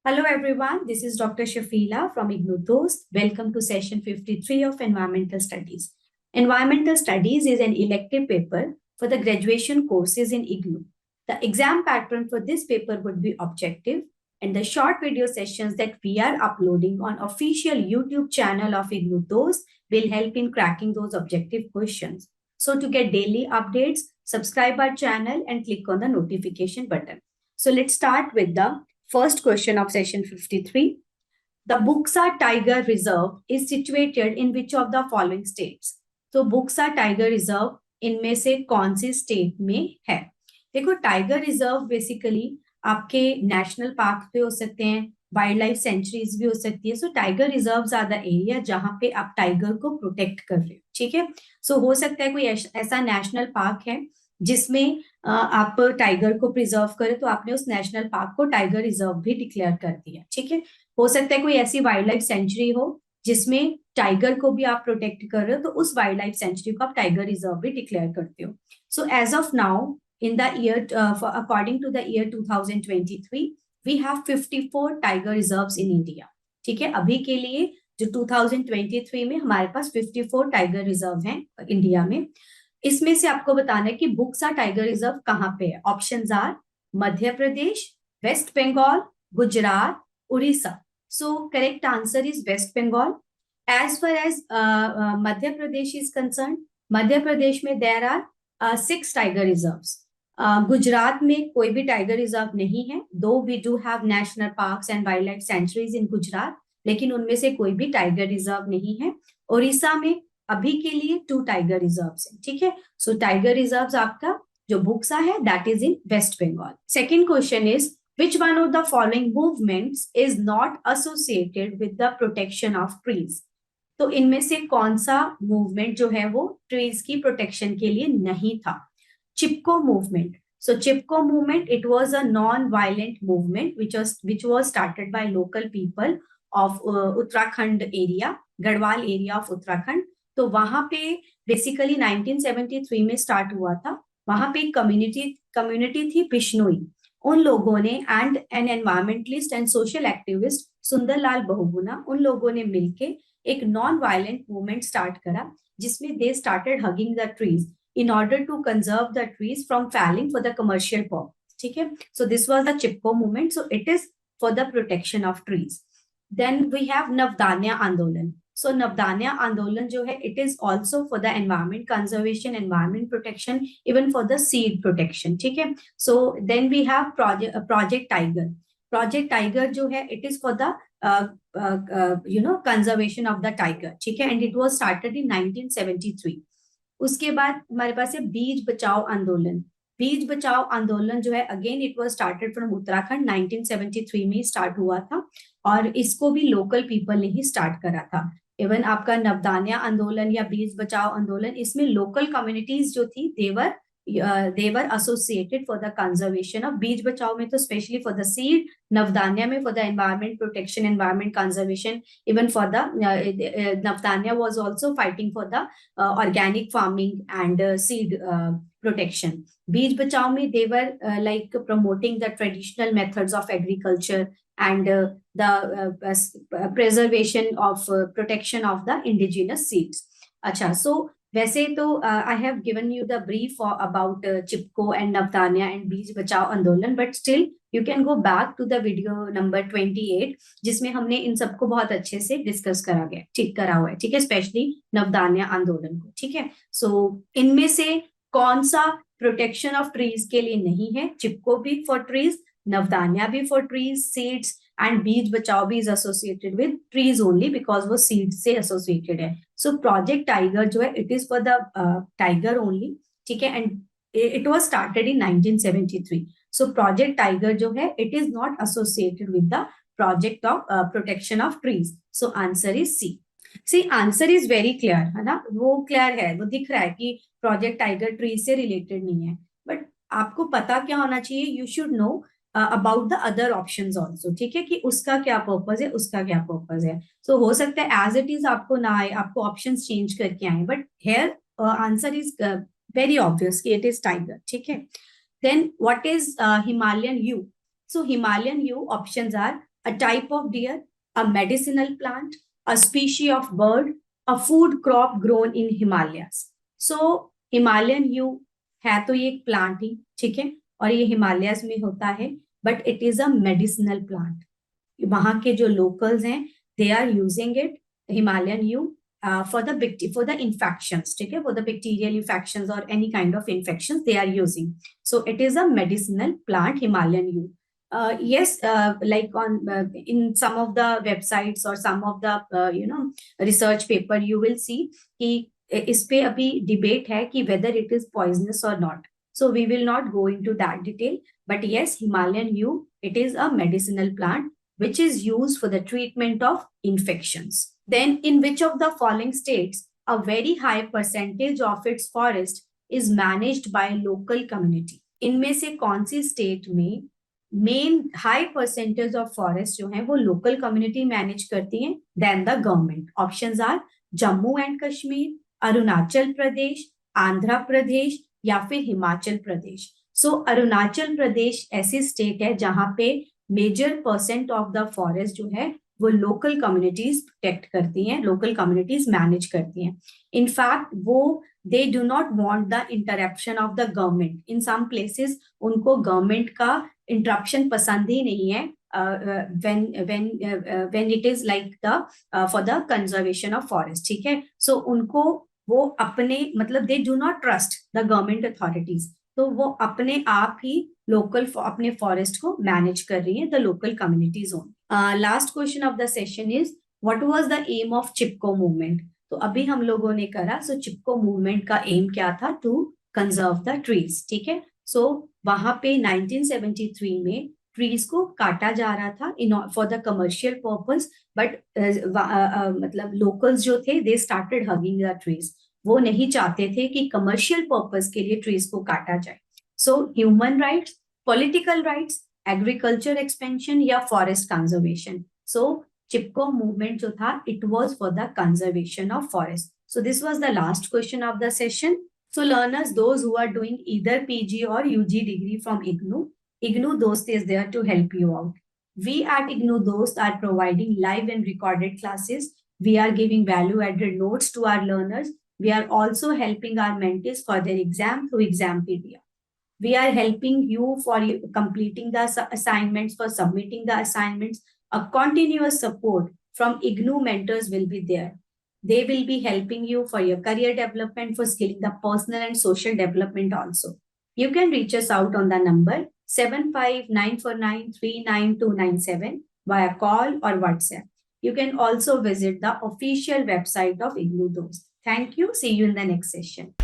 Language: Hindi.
Hello everyone, this is Dr. Shafila from IGNOU Dost. Welcome to session 53 of Environmental Studies. Environmental Studies is an elective paper for the graduation courses in IGNOU. The exam pattern for this paper would be objective, and the short video sessions that we are uploading on official YouTube channel of IGNOU Dost will help in cracking those objective questions. So to get daily updates, subscribe our channel and click on the notification button. So let's start with the first question of session 53. The Buxa Tiger Reserve is situated in which of the following states? तो बुक्सा टाइगर रिजर्व इनमें से कौन सी स्टेट में है? देखो, टाइगर रिजर्व बेसिकली आपके नेशनल पार्क पे हो सकते हैं, वाइल्ड लाइफ सेंचुरीज भी हो सकती है. So tiger reserve are the area जहां पे आप टाइगर को प्रोटेक्ट कर रहे हो. ठीक है. सो हो सकता है कोई ऐसा नेशनल पार्क है जिसमें आप टाइगर को प्रिजर्व करें, तो आपने उस नेशनल पार्क को टाइगर रिजर्व भी डिक्लेयर कर दिया. ठीक है. हो सकता है कोई ऐसी वाइल्ड लाइफ सेंचुरी हो जिसमें टाइगर को भी आप प्रोटेक्ट कर रहे हो, तो उस वाइल्ड लाइफ सेंचुरी को आप टाइगर रिजर्व भी डिक्लेयर करते हो. So as of now in the year according to the year 2023 we have 54 tiger reserves in India. ठीक है. अभी के लिए जो 2023 में हमारे पास 54 टाइगर रिजर्व हैं इंडिया में. इसमें से आपको बताना है कि बुक्सा टाइगर रिजर्व कहाँ पे है. Options are Madhya Pradesh, West Bengal, Gujarat, Orissa. So correct answer is West Bengal. As far as Madhya Pradesh is concern, Madhya Pradesh में there are 6 tiger reserves. Gujarat में कोई भी टाइगर रिजर्व नहीं है, though we do have national parks and wild life sanctuaries in Gujarat, लेकिन उनमें से कोई भी टाइगर रिजर्व नहीं है. उड़ीसा में अभी के लिए 2 टाइगर रिजर्व्स हैं. ठीक है. सो टाइगर रिजर्व्स आपका जो बुक्सा है that is in West Bengal. Second question is which one of the following movements is not associated with the protection of trees? तो इनमें से कौन सा मूवमेंट जो है वो ट्रीज की प्रोटेक्शन के लिए नहीं था? चिपको movement. So Chipko movement, it was a non-violent movement which was started by local people of Uttarakhand area, Garhwal area of Uttarakhand. तो वहां पे बेसिकली 1973 में स्टार्ट हुआ था. वहां पे एक कम्युनिटी थी बिश्नोई. उन लोगों ने and an environmentalist and social activist Sundarlal Bahuguna, उन लोगों ने मिलके एक नॉन वायलेंट मूवमेंट स्टार्ट करा जिसमें they started hugging the trees in order to conserve the trees from falling for the commercial purpose. ठीक है. So this was the Chipko movement. So it is for the protection of trees. Then we have Navdanya Andolan. So Navdanya Andolan जो है, it is also for the environment conservation, environment protection, even for the seed protection. ठीक है. So then we have Project Tiger. Project Tiger जो है, it is for the conservation of the tiger. ठीक है. And it was started in 1973. उसके बाद हमारे पास है बीज बचाओ आंदोलन. बीज बचाओ आंदोलन जो है, again it was started from Uttarakhand. 1973 में स्टार्ट हुआ था और इसको भी लोकल पीपल ने ही स्टार्ट करा था. इवन आपका नवदान्या आंदोलन या बीज बचाओ आंदोलन, इसमें लोकल कम्युनिटीज जो थी they were associated for the conservation of. बीज बचाओ में तो स्पेशली फॉर द सीड, नवदान्या में for the environment protection, environment conservation, even for the Navdanya was also fighting for the organic farming and seed protection. बीज बचाओ में they were like promoting the traditional methods of agriculture and the preservation of protection of the indigenous seeds. अच्छा, so वैसे तो I have given you the brief about Chipko and Navdanya and Beej Bachao Andolan, but still you can go back to the video number 28 जिसमें हमने इन सबको बहुत अच्छे से डिस्कस करा हुआ है. ठीक है. स्पेशली नवदान्या आंदोलन को. ठीक है. सो इनमें से कौन सा प्रोटेक्शन ऑफ ट्रीज के लिए नहीं है? चिपको भी फॉर ट्रीज, नवदान्या भी for trees seeds, and Beej Bachao भी is associated with trees only because वो सीड से एसोसिएटेड है. सो प्रोजेक्ट टाइगर जो है, it is for the tiger only. ठीक है. And it was started in 1973. So project tiger जो है, it is not associated with the project of protection of trees. So answer is C. C answer is very clear है ना, वो क्लियर है, वो दिख रहा है कि प्रोजेक्ट टाइगर ट्रीज से रिलेटेड नहीं है. बट आपको पता क्या होना चाहिए? You should know about the other options also. ठीक है. कि उसका क्या पर्पज है, उसका क्या पर्पज है. सो हो सकता है एज इट इज आपको ना आए, आपको ऑप्शंस चेंज करके आए, but here answer is very obvious कि इट इज टाइगर. ठीक है. Then what is Himalayan yew? So Himalayan yew options are a type of deer, a medicinal plant, a species of bird, a food crop grown in Himalayas. So Himalayan yew है तो ये एक प्लांट ही, ठीक है, और ये हिमालयस में होता है, but it is a medicinal plant. वहां के जो लोकल्स हैं they are using it, Himalayan yew, for the infections, ठीक है, for the bacterial infections or any kind of infections they are using. So it is a medicinal plant, Himalayan yew. Yes, like on in some of the websites or some of the research paper you will see कि इस पे अभी डिबेट है कि whether it is poisonous or not. So we will not go into that detail. But yes, Himalayan yew, it is a medicinal plant which is used for the treatment of infections. Then, in which of the following states a very high percentage of its forest is managed by local community? इनमें से कौन सी स्टेट में मेन हाई परसेंटेज ऑफ फॉरेस्ट जो है वो लोकल कम्युनिटी मैनेज करती है than the government? Options are Jammu and Kashmir, Arunachal Pradesh, Andhra Pradesh या फिर हिमाचल प्रदेश. सो अरुणाचल प्रदेश ऐसी स्टेट है जहां पे major percent of the forest जो है वो लोकल कम्युनिटीज प्रोटेक्ट करती हैं, लोकल कम्युनिटीज मैनेज करती हैं. इनफैक्ट वो they do not want the interruption of the government. In some places उनको गवर्नमेंट का इंटरप्शन पसंद ही नहीं है when it is like the for the conservation of forest, ठीक है. सो उनको वो अपने मतलब they do not trust the government authorities, तो वो अपने आप ही लोकल अपने फॉरेस्ट को मैनेज कर रही है, the local communities own. Last question of the session is what was the aim of Chipko movement? तो अभी हम लोगों ने करा, सो चिपको मूवमेंट का एम क्या था? टू कंजर्व द ट्रीज, ठीक है. सो वहां पे 1973 में ट्रीज को काटा जा रहा था in for the commercial purpose, but मतलब लोकल्स जो थे they started hugging the trees. वो नहीं चाहते थे कि कमर्शियल पर्पस के लिए ट्रीज को काटा जाए. So human rights, political rights, agriculture expansion या फॉरेस्ट कंजर्वेशन? सो चिपको मूवमेंट जो था it was for the conservation of forest. So this was the last question of the session. So learners, those who are doing either PG or UG degree from IGNOU Dost is there to help you out. We at IGNOU Dost are providing live and recorded classes. We are giving value-added notes to our learners. We are also helping our mentees for their exam through Exampedia. We are helping you for completing the assignments, for submitting the assignments. A continuous support from IGNOU mentors will be there. They will be helping you for your career development, for skilling the personal and social development also. You can reach us out on the number 7594939297 via call or WhatsApp. You can also visit the official website of IGNOU Dost. Thank you. See you in the next session.